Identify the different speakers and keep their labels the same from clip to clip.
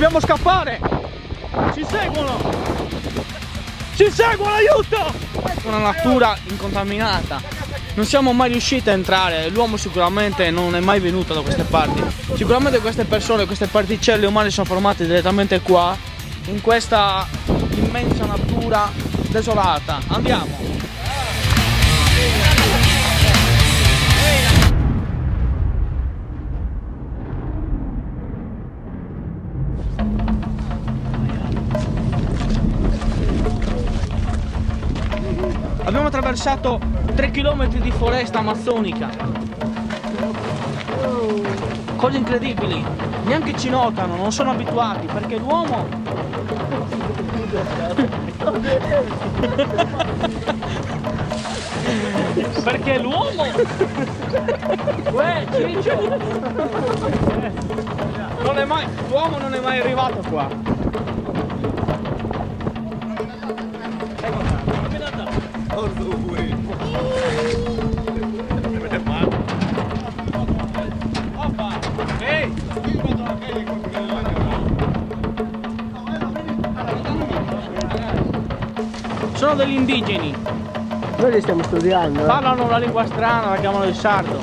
Speaker 1: Dobbiamo scappare! Ci seguono! Ci seguono, aiuto! Una natura incontaminata. Non siamo mai riusciti a entrare, l'uomo sicuramente non è mai venuto da queste parti. Sicuramente queste persone, queste particelle umane sono formate direttamente qua, in questa immensa natura desolata. Andiamo! Abbiamo attraversato 3 km di foresta amazzonica. Cose incredibili, neanche ci notano, non sono abituati perché l'uomo perché l'uomo l'uomo non è mai arrivato qua. Sono degli indigeni.
Speaker 2: Noi li stiamo studiando.
Speaker 1: Parlano una lingua strana, la chiamano il sardo.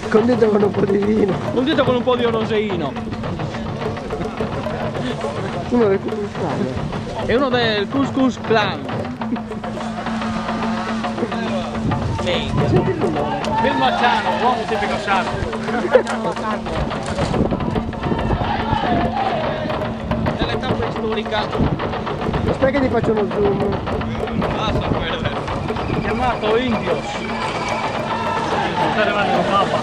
Speaker 2: Condito con un po' di vino.
Speaker 1: Condito con un po' di oroseino.
Speaker 2: Uno del Ku Klux Klan.
Speaker 1: È uno del Ku Klux Klan. Bill Macciano, uomo tipico sardo. Nell'età preistorica.
Speaker 2: Aspetta che ti faccio uno zoom.
Speaker 1: Chiamato Indios. Sta arrivando un mappa.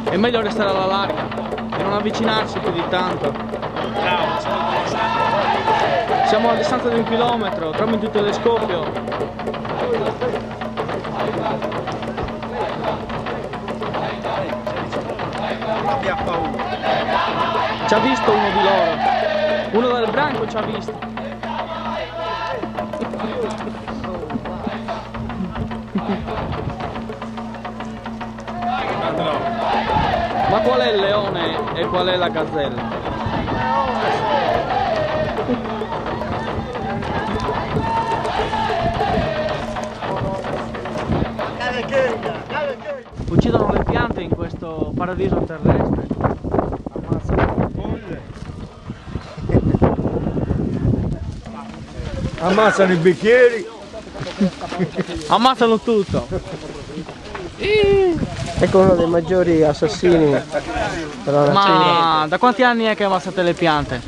Speaker 1: È meglio restare alla larga e non avvicinarsi più di tanto. Siamo a distanza di 1 chilometro, tramite il telescopio. Ci ha visto uno di loro. Uno del branco ci ha visto. Ma qual è il leone e qual è la gazzella? Uccidono le piante in questo paradiso terrestre.
Speaker 3: Ammazzano i bicchieri.
Speaker 1: Ammazzano tutto.
Speaker 2: Ecco uno dei maggiori assassini.
Speaker 1: Ma da quanti anni è che ammazzate le piante?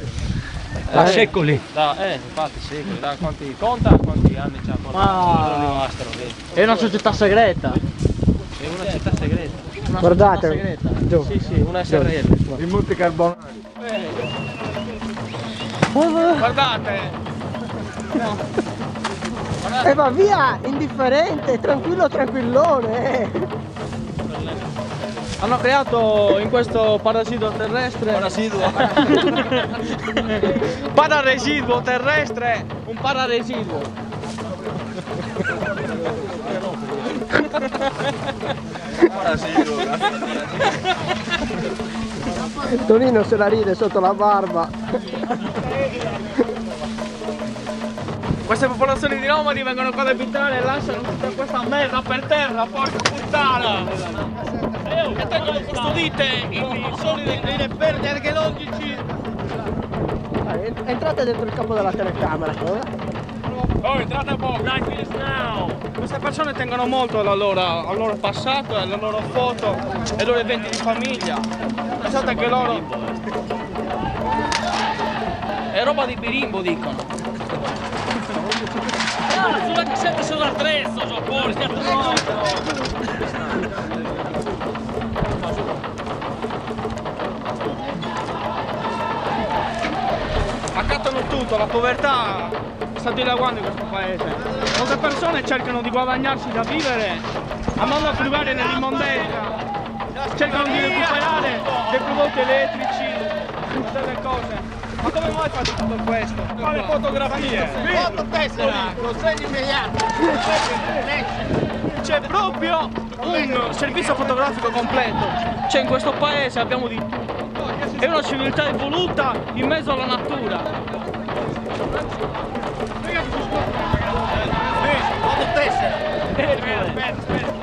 Speaker 3: Da secoli.
Speaker 4: Infatti secoli, da quanti conta quanti anni ci ha portato
Speaker 1: È una società segreta.
Speaker 4: È una città segreta.
Speaker 1: Una
Speaker 2: Guardate,
Speaker 1: società segreta.
Speaker 2: giù.
Speaker 1: Sì, una segreta.
Speaker 3: I Monti Carbonari.
Speaker 1: Guardate.
Speaker 2: E va via, indifferente, tranquillo, tranquillone.
Speaker 1: Hanno creato in questo parasido terrestre. Pararesiduo terrestre. Un pararesiduo.
Speaker 2: Tonino se la ride sotto la barba.
Speaker 1: Queste popolazioni di nomadi vengono qua ad abitare e lasciano tutta questa merda per terra, porca puttana! Che tengono custodite i soli dei reperti archeologici!
Speaker 2: Entrate dentro il capo della telecamera.
Speaker 4: Oh, entrate un po', 9 minutes now!
Speaker 1: Queste persone tengono molto al loro passato, alle loro foto, ai loro eventi di famiglia. Pensate che loro... È roba di birimbo, dicono.
Speaker 4: Sulla che sempre sono attrezzo, sono fuori,
Speaker 1: povertà sta dilagando in questo paese. Molte persone cercano di guadagnarsi da vivere, andando a frugare nell'immondezza. Cercano di recuperare dei prodotti elettrici, tutte le cose. Ma come mai fate tutto questo? Fare fotografie!
Speaker 2: Fototessera, consegni immediati.
Speaker 1: C'è proprio un servizio fotografico completo. C'è in questo paese, abbiamo di tutto. È una civiltà evoluta in mezzo alla natura.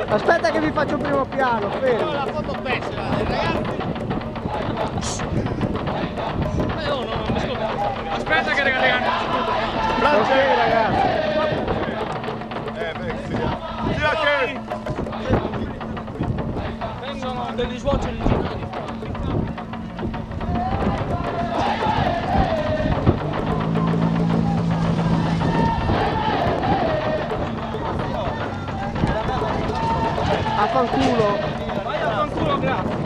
Speaker 2: Aspetta che vi faccio un primo piano, fermo.
Speaker 5: La fototessera dei ragazzi.
Speaker 1: Aspetta che ragazzi.
Speaker 2: Ok ragazzi.
Speaker 1: Vengono degli svolti originali.
Speaker 2: A fanculo.
Speaker 1: Vai a fanculo, grazie.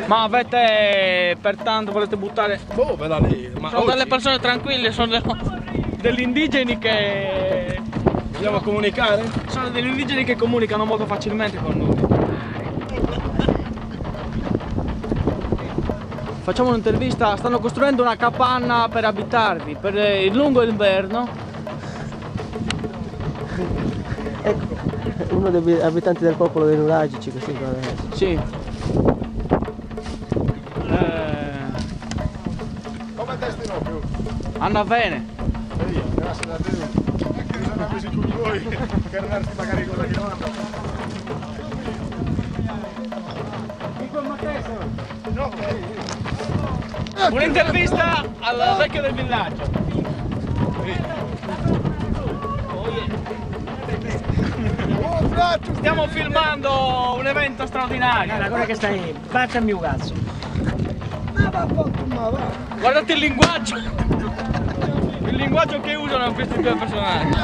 Speaker 1: Ma avete pertanto volete buttare?
Speaker 4: Boh, bella lì. Ma
Speaker 1: Sono delle persone tranquille, sono degli indigeni che.
Speaker 4: vogliamo comunicare?
Speaker 1: Sono degli indigeni che comunicano molto facilmente con noi. Facciamo un'intervista, stanno costruendo una capanna per abitarvi, per il lungo inverno.
Speaker 2: Ecco, uno dei abitanti del popolo dei nuragici, così qua adesso.
Speaker 1: Sì.
Speaker 3: Come destino più?
Speaker 1: Anna bene.
Speaker 3: E io, grazie da te. Bisogna così con voi, per darti magari cosa che non
Speaker 1: Un'intervista al vecchio del villaggio. Stiamo filmando un evento straordinario.
Speaker 2: Guarda che stai, baciami un cazzo.
Speaker 1: Guardate il linguaggio. Il linguaggio che usano questi due personaggi.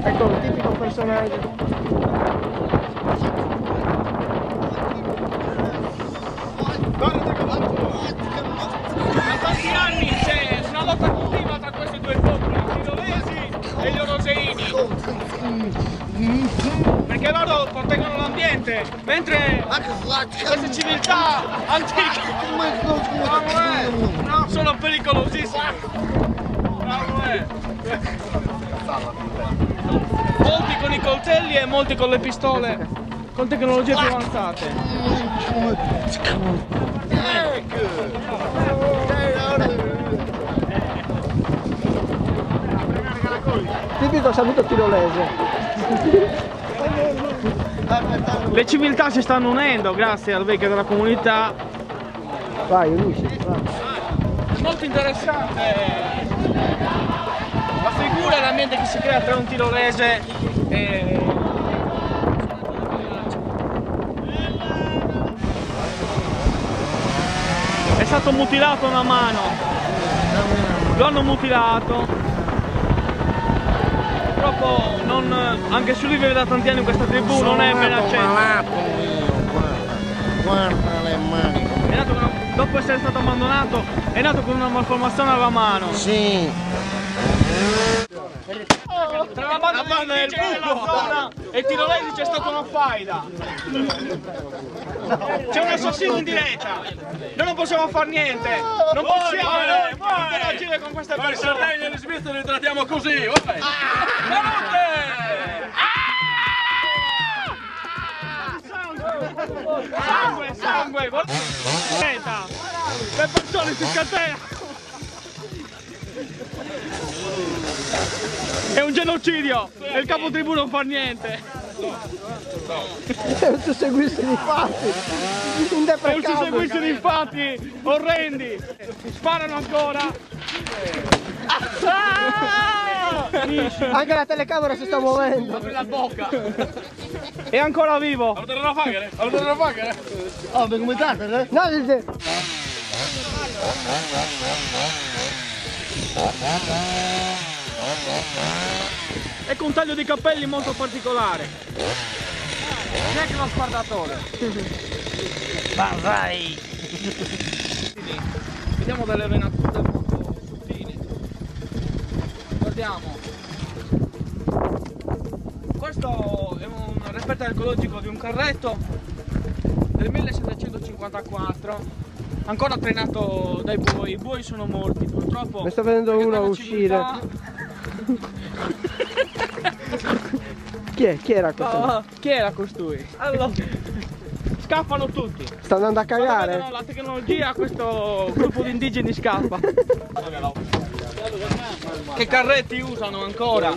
Speaker 2: Ecco un tipico personaggio.
Speaker 1: Da tanti anni c'è una lotta continua tra questi due popoli, i tirolesi e gli oroseini. Perché loro proteggono l'ambiente, mentre queste civiltà antiche sono pericolosissime. Molti con i coltelli e molti con le pistole, con tecnologie più avanzate.
Speaker 2: Tipico saluto tirolese.
Speaker 1: Le civiltà si stanno unendo grazie al vecchio della comunità.
Speaker 2: Vai, unisci, vai.
Speaker 1: È molto interessante la figura e l'ambiente che si crea tra un tirolese e... È stato mutilato una mano, lo hanno mutilato, purtroppo anche se lui vive da tanti anni in questa tribù non è ben accetto.
Speaker 5: Guarda le mani.
Speaker 1: È nato dopo essere stato abbandonato, è nato con una malformazione alla mano.
Speaker 5: Sì.
Speaker 1: Tra la banda del buco zona e i tirolesi c'è stata una faida. C'è un assassino in diretta. Noi non possiamo fare niente. Non possiamo interagire con queste persone.
Speaker 4: Noi Sardegna e Svizzera li trattiamo così, vai!
Speaker 1: Sangue, sangue, guarda. Le persone si scatenano. È un genocidio e il capo tribù non fa niente.
Speaker 2: È un susseguirsi di fatti.
Speaker 1: È un
Speaker 2: Indeprecabile.
Speaker 1: susseguirsi di fatti orrendi. Sparano ancora.
Speaker 2: Anche la telecamera si sta muovendo.
Speaker 1: Apri la bocca. È ancora vivo.
Speaker 4: Allora devono pagare? Allora devono pagare?
Speaker 5: Oh, per come tardi,
Speaker 2: No,
Speaker 1: Ecco un taglio di capelli molto particolare. Neanche lo spardatore.
Speaker 4: Vai!
Speaker 1: Vediamo delle venature molto sottili. Guardiamo. Questo è un reperto ecologico di un carretto del 1754. Ancora trainato dai buoi. I buoi sono morti purtroppo.
Speaker 2: Ne sto vedendo
Speaker 1: perché
Speaker 2: uno
Speaker 1: nella
Speaker 2: uscire. Chi era questo?
Speaker 1: Oh, chi era costui? Allora, scappano tutti.
Speaker 2: Sta andando a
Speaker 1: Quando
Speaker 2: cagare?
Speaker 1: vedono la tecnologia, questo gruppo di indigeni scappa. Che carretti usano ancora?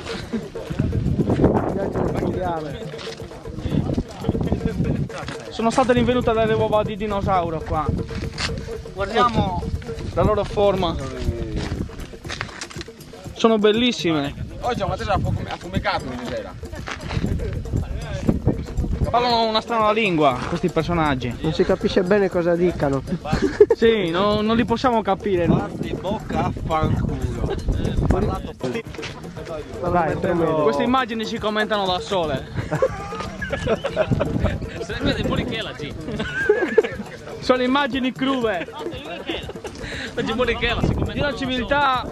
Speaker 1: Sono state rinvenute delle uova di dinosauro qua. Guardiamo la loro forma. Sono bellissime.
Speaker 4: Oggi ma te l'ha affumicato ieri sera.
Speaker 1: Parlano una strana lingua questi personaggi.
Speaker 2: Non si capisce bene cosa dicano.
Speaker 1: Sì, non li possiamo capire. No?
Speaker 4: Di bocca a fanculo. Parlato
Speaker 2: Vai, prendo.
Speaker 1: Queste immagini si commentano da sole. Sono immagini crude di una civiltà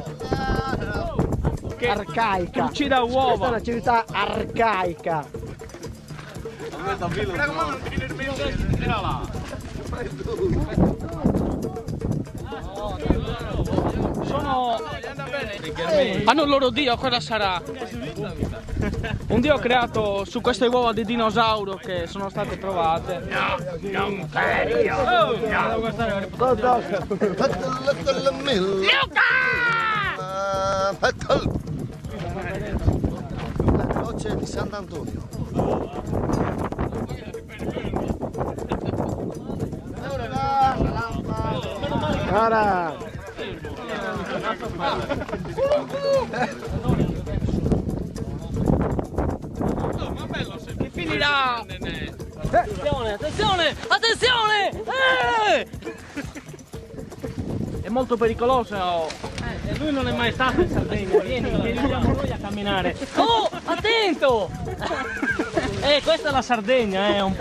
Speaker 1: che
Speaker 2: Arcaica.
Speaker 1: uccide
Speaker 2: Questa è
Speaker 1: uova.
Speaker 2: una civiltà arcaica. Hanno il loro dio, cosa sarà? Un dio creato su queste uova di dinosauro che sono state trovate.
Speaker 5: La croce di Sant'Antonio.
Speaker 2: Guarda.
Speaker 1: Che finirà? Attenzione, attenzione, attenzione! È molto pericoloso. Lui non è mai stato in Sardegna. Vieni, veniamo noi a camminare. Oh, attento! Questa è la Sardegna, è un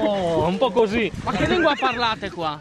Speaker 1: po' così. Ma che lingua parlate qua?